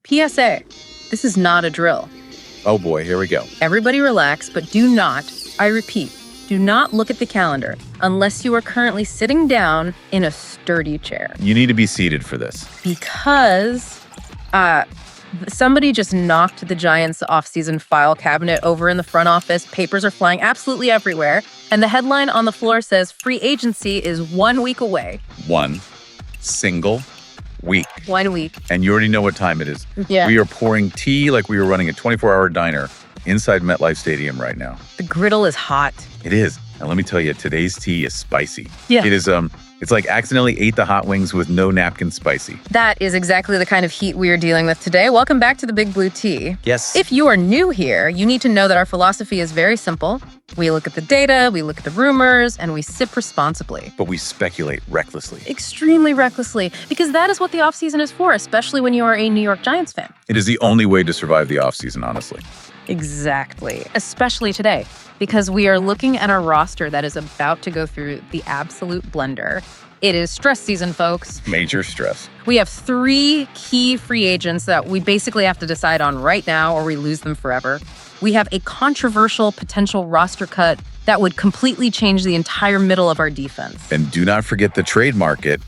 PSA, this is not a drill. Oh boy, here we go. Everybody relax, but do not, I repeat, do not look at the calendar unless you are currently sitting down in a sturdy chair. You need to be seated for this. Because somebody just knocked the Giants' offseason file cabinet over in the front office. Papers are flying absolutely everywhere. And the headline on the floor says free agency is 1 week away. One single week. 1 week. And you already know what time it is. Yeah. We are pouring tea like we were running a 24-hour diner inside MetLife Stadium right now. The griddle is hot. It is. And let me tell you, today's tea is spicy. Yeah. It is, it's like accidentally ate the hot wings with no napkin spicy. That is exactly the kind of heat we are dealing with today. Welcome back to the Big Blue Tea. Yes. If you are new here, you need to know that our philosophy is very simple. We look at the data, we look at the rumors, and we sip responsibly. But we speculate recklessly. Extremely recklessly, because that is what the offseason is for, especially when you are a New York Giants fan. It is the only way to survive the offseason, honestly. Exactly. Especially today, because we are looking at a roster that is about to go through the absolute blender. It is stress season, folks. Major stress. We have 3 key free agents that we basically have to decide on right now or we lose them forever. We have a controversial potential roster cut that would completely change the entire middle of our defense. And do not forget the trade market.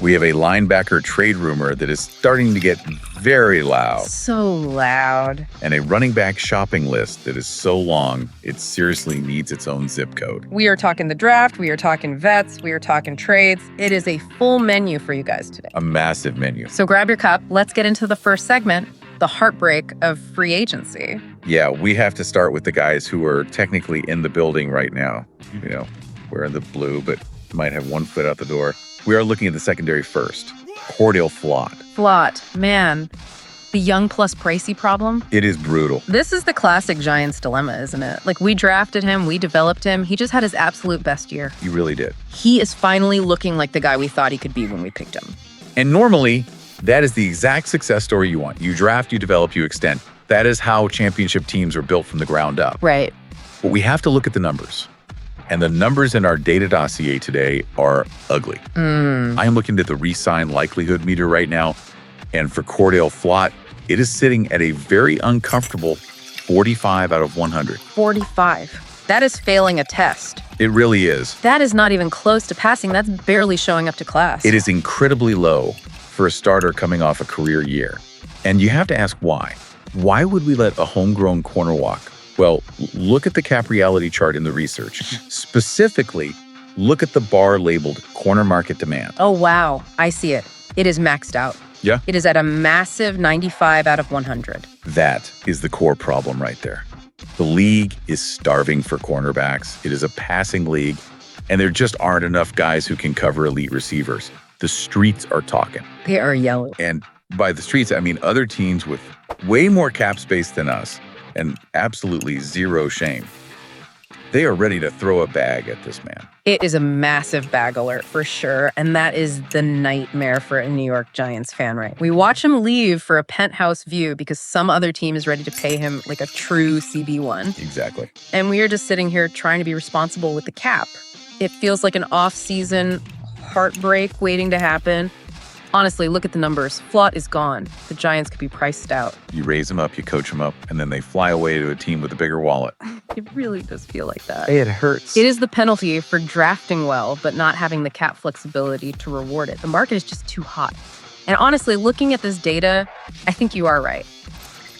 We have a linebacker trade rumor that is starting to get very loud. So loud. And a running back shopping list that is so long, it seriously needs its own zip code. We are talking the draft, we are talking vets, we are talking trades. It is a full menu for you guys today. A massive menu. So grab your cup. Let's get into the first segment, the heartbreak of free agency. Yeah, we have to start with the guys who are technically in the building right now. You know, wearing the blue, but might have one foot out the door. We are looking at the secondary first. Cordale Flott. Flott, man. The young plus pricey problem. It is brutal. This is the classic Giants dilemma, isn't it? Like, we drafted him, we developed him. He just had his absolute best year. He really did. He is finally looking like the guy we thought he could be when we picked him. And normally, that is the exact success story you want. You draft, you develop, you extend. That is how championship teams are built from the ground up. Right. But we have to look at the numbers. And the numbers in our data dossier today are ugly. I am looking at the re-sign likelihood meter right now. And for Cordale Flott, it is sitting at a very uncomfortable 45 out of 100. 45. That is failing a test. It really is. That is not even close to passing. That's barely showing up to class. It is incredibly low for a starter coming off a career year. And you have to ask why. Why would we let a homegrown corner walk? Well, look at the cap reality chart in the research. Specifically, look at the bar labeled corner market demand. Oh, wow. I see it. It is maxed out. Yeah. It is at a massive 95 out of 100. That is the core problem right there. The league is starving for cornerbacks. It is a passing league, and there just aren't enough guys who can cover elite receivers. The streets are talking. They are yellow. And by the streets, I mean other teams with way more cap space than us and absolutely zero shame. They are ready to throw a bag at this man. It is a massive bag alert for sure, and that is the nightmare for a New York Giants fan, right? We watch him leave for a penthouse view because some other team is ready to pay him like a true CB1. Exactly. And we are just sitting here trying to be responsible with the cap. It feels like an off-season heartbreak waiting to happen. Honestly, look at the numbers. Flott is gone. The Giants could be priced out. You raise them up, you coach them up, and then they fly away to a team with a bigger wallet. It really does feel like that. It hurts. It is the penalty for drafting well, but not having the cap flexibility to reward it. The market is just too hot. And honestly, looking at this data, I think you are right.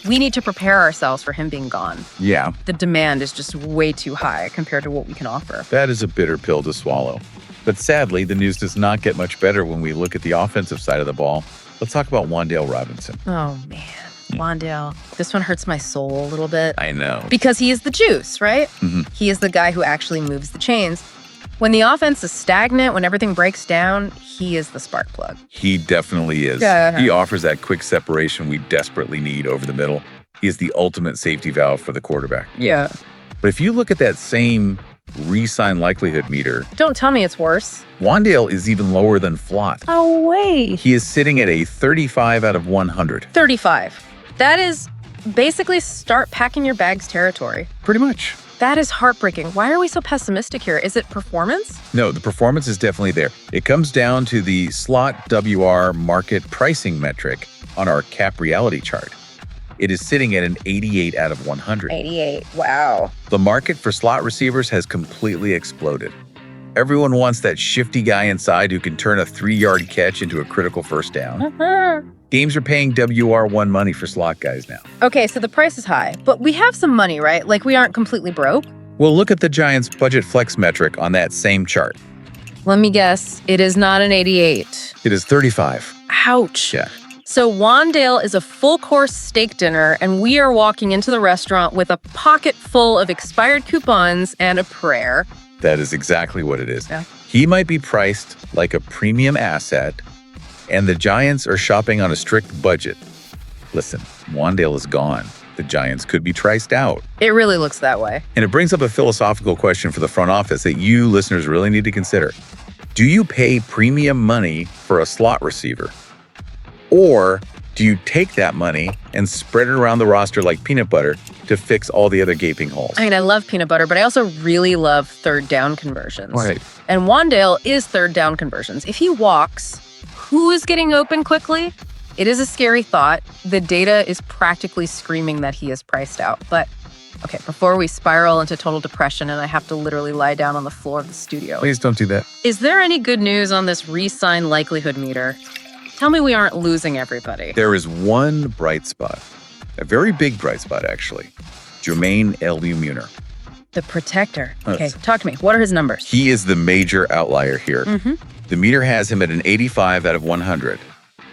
We need to prepare ourselves for him being gone. Yeah. The demand is just way too high compared to what we can offer. That is a bitter pill to swallow. But sadly, the news does not get much better when we look at the offensive side of the ball. Let's talk about Wan'Dale Robinson. Oh, man. Wan'Dale. This one hurts my soul a little bit. I know. Because he is the juice, right? Mm-hmm. He is the guy who actually moves the chains. When the offense is stagnant, when everything breaks down, he is the spark plug. He definitely is. Yeah. He offers that quick separation we desperately need over the middle. He is the ultimate safety valve for the quarterback. Yeah. But if you look at that same re-sign likelihood meter, Don't tell me it's worse. Wan'Dale is even lower than Flott. Oh, wait. He is sitting at a 35 out of 100. 35. That is basically start packing your bags territory. Pretty much. That is heartbreaking. Why are we so pessimistic here? Is it performance? No, the performance is definitely there. It comes down to the slot WR market pricing metric, on our cap reality chart. It is sitting at an 88 out of 100. 88, wow. The market for slot receivers has completely exploded. Everyone wants that shifty guy inside who can turn a 3-yard catch into a critical first down. Games are paying WR1 money for slot guys now. Okay, so the price is high, but we have some money, right? Like, we aren't completely broke. Well, look at the Giants' budget flex metric on that same chart. Let me guess, it is not an 88. It is 35. Ouch. Yeah. So Wan'Dale is a full-course steak dinner, and we are walking into the restaurant with a pocket full of expired coupons and a prayer. That is exactly what it is. Yeah. He might be priced like a premium asset, and the Giants are shopping on a strict budget. Listen, Wan'Dale is gone. The Giants could be priced out. It really looks that way. And it brings up a philosophical question for the front office that you listeners really need to consider. Do you pay premium money for a slot receiver? Or do you take that money and spread it around the roster like peanut butter to fix all the other gaping holes? I mean, I love peanut butter, but I also really love third down conversions. Right. And Wan'Dale is third down conversions. If he walks, who is getting open quickly? It is a scary thought. The data is practically screaming that he is priced out. But, okay, before we spiral into total depression and I have to literally lie down on the floor of the studio. Please don't do that. Is there any good news on this re-sign likelihood meter? Tell me we aren't losing everybody. There is one bright spot, a very big bright spot, actually. Jermaine Eluemunor. The protector. Okay, talk to me. What are his numbers? He is the major outlier here. The meter has him at an 85 out of 100.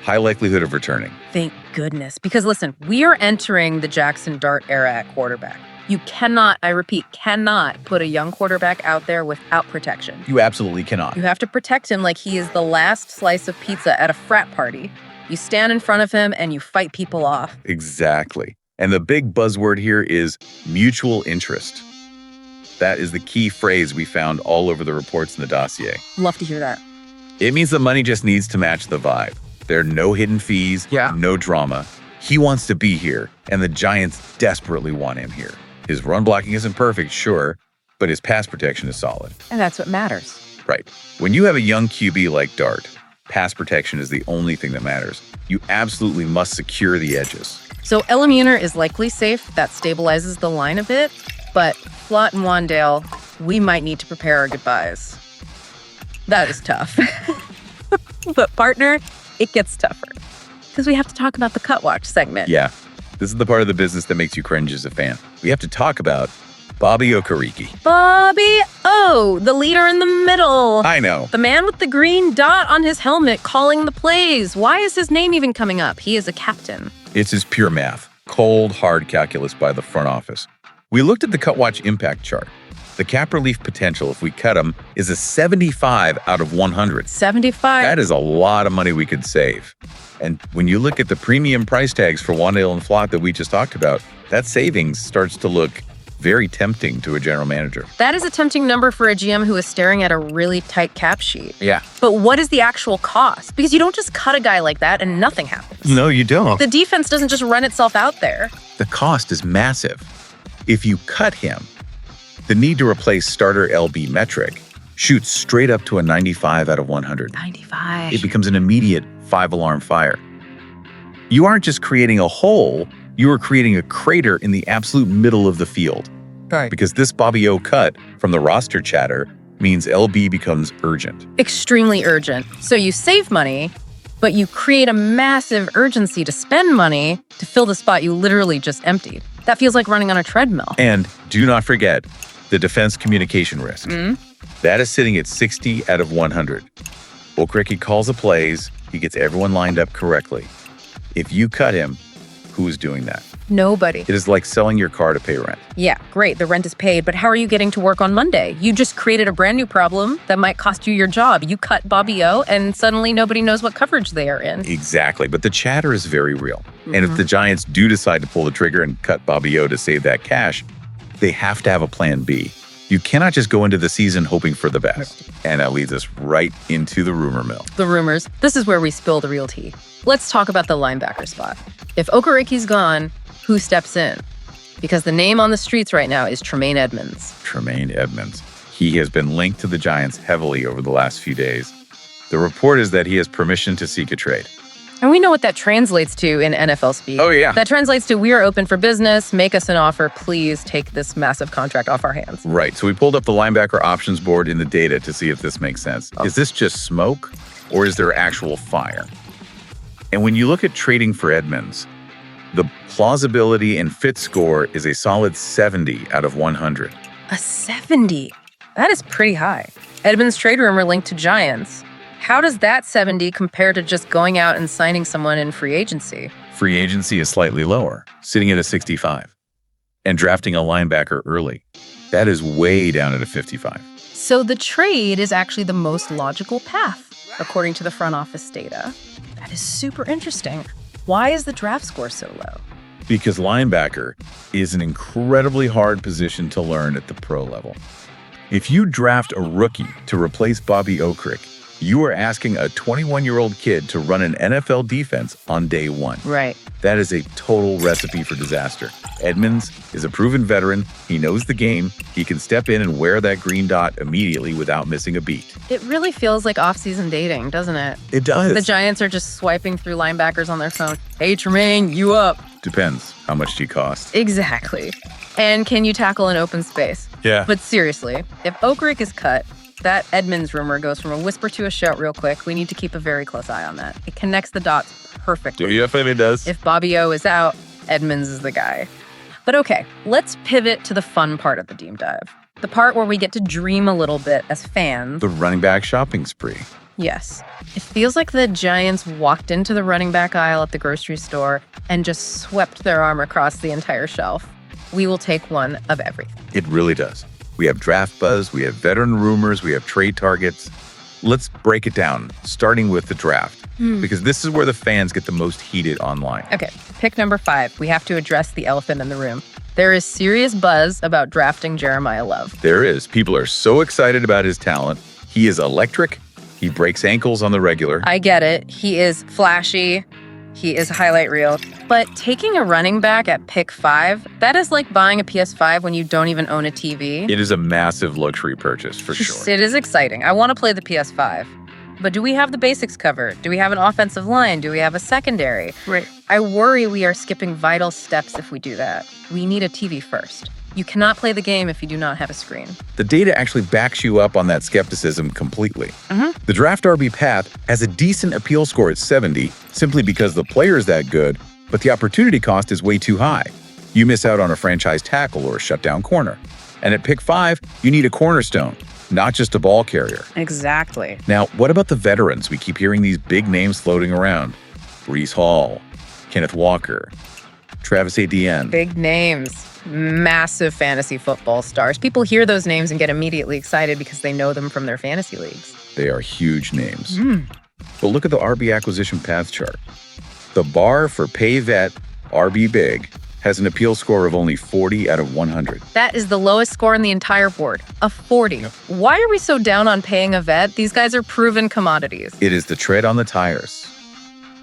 High likelihood of returning. Thank goodness. Because listen, we are entering the Jackson Dart era at quarterback. You cannot, I repeat, cannot put a young quarterback out there without protection. You absolutely cannot. You have to protect him like he is the last slice of pizza at a frat party. You stand in front of him and you fight people off. Exactly. And the big buzzword here is mutual interest. That is the key phrase we found all over the reports in the dossier. Love to hear that. It means the money just needs to match the vibe. There are no hidden fees, no drama. He wants to be here, and the Giants desperately want him here. His run blocking isn't perfect, sure, but his pass protection is solid. And that's what matters. Right. When you have a young QB like Dart, pass protection is the only thing that matters. You absolutely must secure the edges. So Eluemunor is likely safe. That stabilizes the line a bit. But Flott and Wan'Dale, we might need to prepare our goodbyes. That is tough. But partner, it gets tougher. Because we have to talk about the Cut Watch segment. Yeah. This is the part of the business that makes you cringe as a fan. We have to talk about Bobby Okereke. Bobby O, the leader in the middle. I know. The man with the green dot on his helmet calling the plays. Why is his name even coming up? He is a captain. It's his pure math. Cold, hard calculus by the front office. We looked at the Cut Watch impact chart. The cap relief potential, if we cut him, is a 75 out of 100. 75? That is a lot of money we could save. And when you look at the premium price tags for Wan'Dale and Flott that we just talked about, that savings starts to look very tempting to a general manager. That is a tempting number for a GM who is staring at a really tight cap sheet. Yeah. But what is the actual cost? Because you don't just cut a guy like that and nothing happens. No, you don't. The defense doesn't just run itself out there. The cost is massive. If you cut him, the need to replace starter LB metric shoots straight up to a 95 out of 100. 95. It becomes an immediate 5-alarm fire. You aren't just creating a hole, you are creating a crater in the absolute middle of the field. Right. Because this Bobby O cut from the roster chatter means LB becomes urgent. Extremely urgent. So you save money, but you create a massive urgency to spend money to fill the spot you literally just emptied. That feels like running on a treadmill. And do not forget the defense communication risk. That is sitting at 60 out of 100. Okereke calls the plays, he gets everyone lined up correctly. If you cut him, who is doing that? Nobody. It is like selling your car to pay rent. Yeah, great, the rent is paid, but how are you getting to work on Monday? You just created a brand new problem that might cost you your job. You cut Bobby O, and suddenly nobody knows what coverage they are in. Exactly, but the chatter is very real. And if the Giants do decide to pull the trigger and cut Bobby O to save that cash, they have to have a plan B. You cannot just go into the season hoping for the best. And that leads us right into the rumor mill. The rumors. This is where we spill the real tea. Let's talk about the linebacker spot. If Okereke's gone, who steps in? Because the name on the streets right now is Tremaine Edmunds. Tremaine Edmunds. He has been linked to the Giants heavily over the last few days. The report is that he has permission to seek a trade. And we know what that translates to in NFL speak. Oh, yeah. That translates to, we are open for business. Make us an offer. Please take this massive contract off our hands. Right. So we pulled up the linebacker options board in the data to see if this makes sense. Is this just smoke or is there actual fire? And when you look at trading for Edmunds, the plausibility and fit score is a solid 70 out of 100. A 70? That is pretty high. Edmunds' trade rumor linked to Giants. How does that 70 compare to just going out and signing someone in free agency? Free agency is slightly lower, sitting at a 65. And drafting a linebacker early, that is way down at a 55. So the trade is actually the most logical path, according to the front office data. That is super interesting. Why is the draft score so low? Because linebacker is an incredibly hard position to learn at the pro level. If you draft a rookie to replace Bobby Okereke, you are asking a 21-year-old kid to run an NFL defense on day one. Right. That is a total recipe for disaster. Edmunds is a proven veteran. He knows the game. He can step in and wear that green dot immediately without missing a beat. It really feels like off-season dating, doesn't it? It does. The Giants are just swiping through linebackers on their phone. Hey, Tremaine, you up? Depends. How much do you cost? Exactly. And can you tackle an open space? Yeah. But seriously, if Okereke is cut, that Edmunds rumor goes from a whisper to a shout real quick. We need to keep a very close eye on that. It connects the dots perfectly. It does. If Bobby O is out, Edmunds is the guy. But okay, let's pivot to the fun part of the deep dive. The part where we get to dream a little bit as fans. The running back shopping spree. Yes. It feels like the Giants walked into the running back aisle at the grocery store and just swept their arm across the entire shelf. We will take one of everything. It really does. We have draft buzz, we have veteran rumors, we have trade targets. Let's break it down, starting with the draft, because this is where the fans get the most heated online. Okay, pick number 5. We have to address the elephant in the room. There is serious buzz about drafting Jeremiah Love. There is. People are so excited about his talent. He is electric. He breaks ankles on the regular. I get it. He is flashy. He is highlight reel. But taking a running back at pick 5, that is like buying a PS5 when you don't even own a TV. It is a massive luxury purchase, for sure. It is exciting. I want to play the PS5. But do we have the basics covered? Do we have an offensive line? Do we have a secondary? Right. I worry we are skipping vital steps if we do that. We need a TV first. You cannot play the game if you do not have a screen. The data actually backs you up on that skepticism completely. The draft RB path has a decent appeal score at 70 simply because the player is that good, but the opportunity cost is way too high. You miss out on a franchise tackle or a shutdown corner. And at pick 5, you need a cornerstone, not just a ball carrier. Exactly. Now, what about the veterans? We keep hearing these big names floating around. Breece Hall, Kenneth Walker, Travis Etienne. Big names. Massive fantasy football stars. People hear those names and get immediately excited because they know them from their fantasy leagues. They are huge names. But look at the RB acquisition path chart. The bar for pay vet, RB big, has an appeal score of only 40 out of 100. That is the lowest score on the entire board, a 40. Why are we so down on paying a vet? These guys are proven commodities. It is the tread on the tires.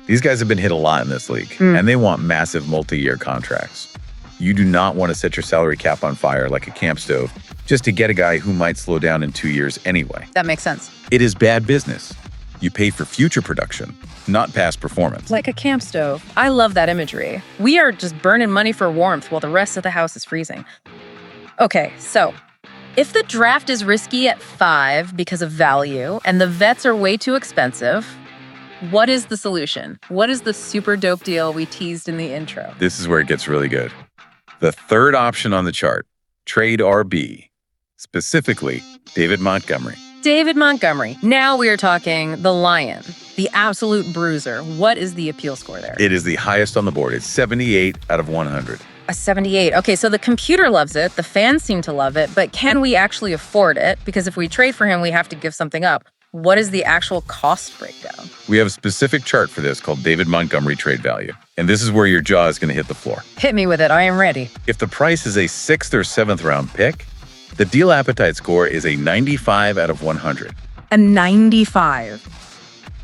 These guys have been hit a lot in this league, and they want massive multi-year contracts. You do not want to set your salary cap on fire like a camp stove just to get a guy who might slow down in 2 years anyway. That makes sense. It is bad business. You pay for future production, not past performance. Like a camp stove. I love that imagery. We are just burning money for warmth while the rest of the house is freezing. Okay, so if the draft is risky at 5 because of value and the vets are way too expensive, what is the solution? What is the super dope deal we teased in the intro? This is where it gets really good. The third option on the chart, trade RB, specifically David Montgomery. David Montgomery. Now we are talking the Lion, the absolute bruiser. What is the appeal score there? It is the highest on the board. It's 78 out of 100. A 78. Okay, so the computer loves it. The fans seem to love it. But can we actually afford it? Because if we trade for him, we have to give something up. What is the actual cost breakdown? We have a specific chart for this called David Montgomery trade value. And this is where your jaw is going to hit the floor. Hit me with it. I am ready. If the price is a 6th or 7th round pick, the deal appetite score is a 95 out of 100. A 95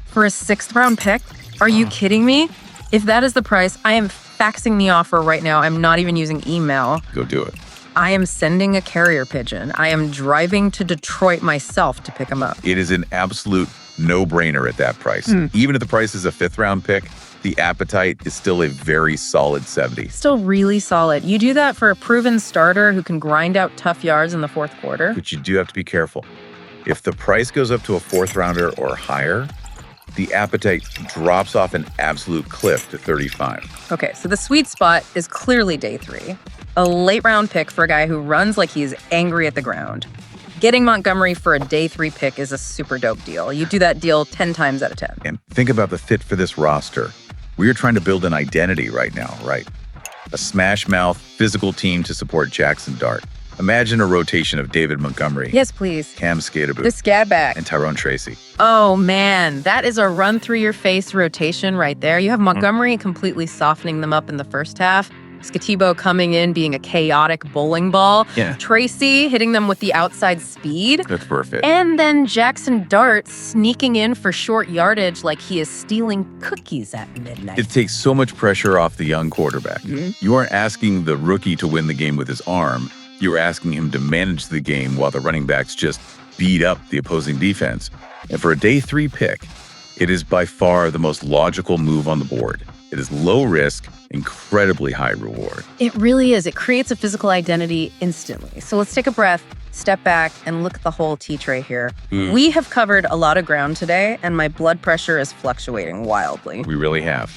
for a 6th round pick? Are you kidding me? If that is the price, I am faxing the offer right now. I'm not even using email. Go do it. I am sending a carrier pigeon. I am driving to Detroit myself to pick him up. It is an absolute no-brainer at that price. Even if the price is a 5th-round pick, the appetite is still a very solid 70. Still really solid. You do that for a proven starter who can grind out tough yards in the fourth quarter. But you do have to be careful. If the price goes up to a 4th-rounder or higher, the appetite drops off an absolute cliff to 35. Okay, so the sweet spot is clearly day 3. A late-round pick for a guy who runs like he's angry at the ground. Getting Montgomery for a day 3 pick is a super dope deal. You do that deal 10 times out of 10. And think about the fit for this roster. We are trying to build an identity right now, right? A smash-mouth, physical team to support Jackson Dart. Imagine a rotation of David Montgomery. Yes, please. Cam Skaterboot. The Scatback. And Tyrone Tracy. Oh, man. That is a run-through-your-face rotation right there. You have Montgomery completely softening them up in the first half. Skatibo coming in, being a chaotic bowling ball. Yeah. Tracy hitting them with the outside speed. That's perfect. And then Jackson Dart sneaking in for short yardage like he is stealing cookies at midnight. It takes so much pressure off the young quarterback. You aren't asking the rookie to win the game with his arm. You're asking him to manage the game while the running backs just beat up the opposing defense. And for a day 3 pick, it is by far the most logical move on the board. It is low risk, incredibly high reward. It really is. It creates a physical identity instantly. So let's take a breath, step back, and look at the whole tea tray here. We have covered a lot of ground today, and my blood pressure is fluctuating wildly. We really have.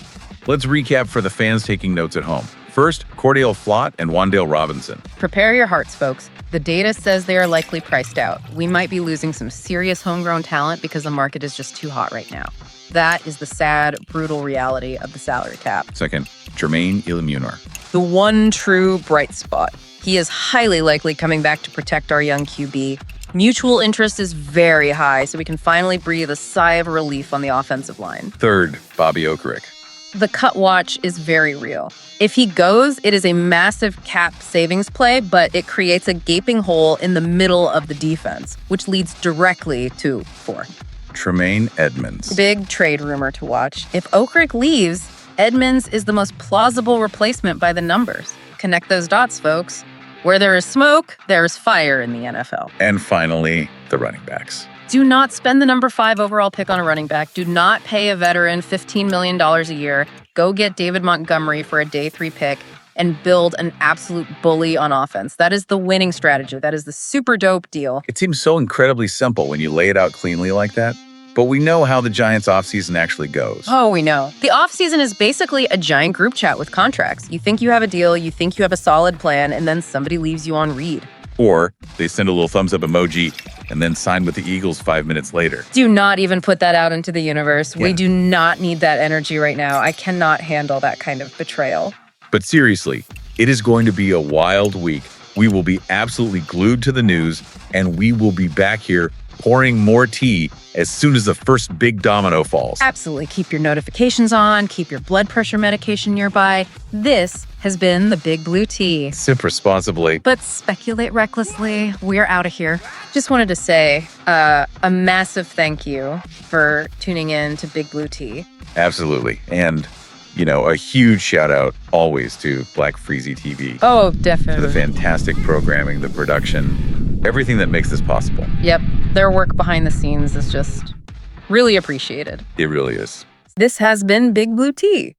Let's recap for the fans taking notes at home. First, Cordale Flott and Wan'Dale Robinson. Prepare your hearts, folks. The data says they are likely priced out. We might be losing some serious homegrown talent because the market is just too hot right now. That is the sad, brutal reality of the salary cap. Second, Jermaine Eluemunor. The one true bright spot. He is highly likely coming back to protect our young QB. Mutual interest is very high, so we can finally breathe a sigh of relief on the offensive line. Third, Bobby Okereke. The cut watch is very real. If he goes, it is a massive cap savings play, but it creates a gaping hole in the middle of the defense, which leads directly to 4. Tremaine Edmunds. Big trade rumor to watch. If Okereke leaves, Edmunds is the most plausible replacement by the numbers. Connect those dots, folks. Where there is smoke, there is fire in the NFL. And finally, the running backs. Do not spend the number 5 overall pick on a running back. Do not pay a veteran $15 million a year. Go get David Montgomery for a day 3 pick and build an absolute bully on offense. That is the winning strategy. That is the super dope deal. It seems so incredibly simple when you lay it out cleanly like that. But we know how the Giants' offseason actually goes. Oh, we know. The offseason is basically a giant group chat with contracts. You think you have a deal, you think you have a solid plan, and then somebody leaves you on read. Or they send a little thumbs up emoji and then sign with the Eagles 5 minutes later. Do not even put that out into the universe. Yeah. We do not need that energy right now. I cannot handle that kind of betrayal. But seriously, it is going to be a wild week. We will be absolutely glued to the news, and we will be back here pouring more tea as soon as the first big domino falls. Absolutely. Keep your notifications on. Keep your blood pressure medication nearby. This has been the Big Blue Tea. Sip responsibly. But speculate recklessly. We're out of here. Just wanted to say a massive thank you for tuning in to Big Blue Tea. Absolutely. And, a huge shout out always to Black Freezy TV. Oh, For definitely. the fantastic programming, the production, everything that makes this possible. Yep. Their work behind the scenes is just really appreciated. It really is. This has been Big Blue Tea.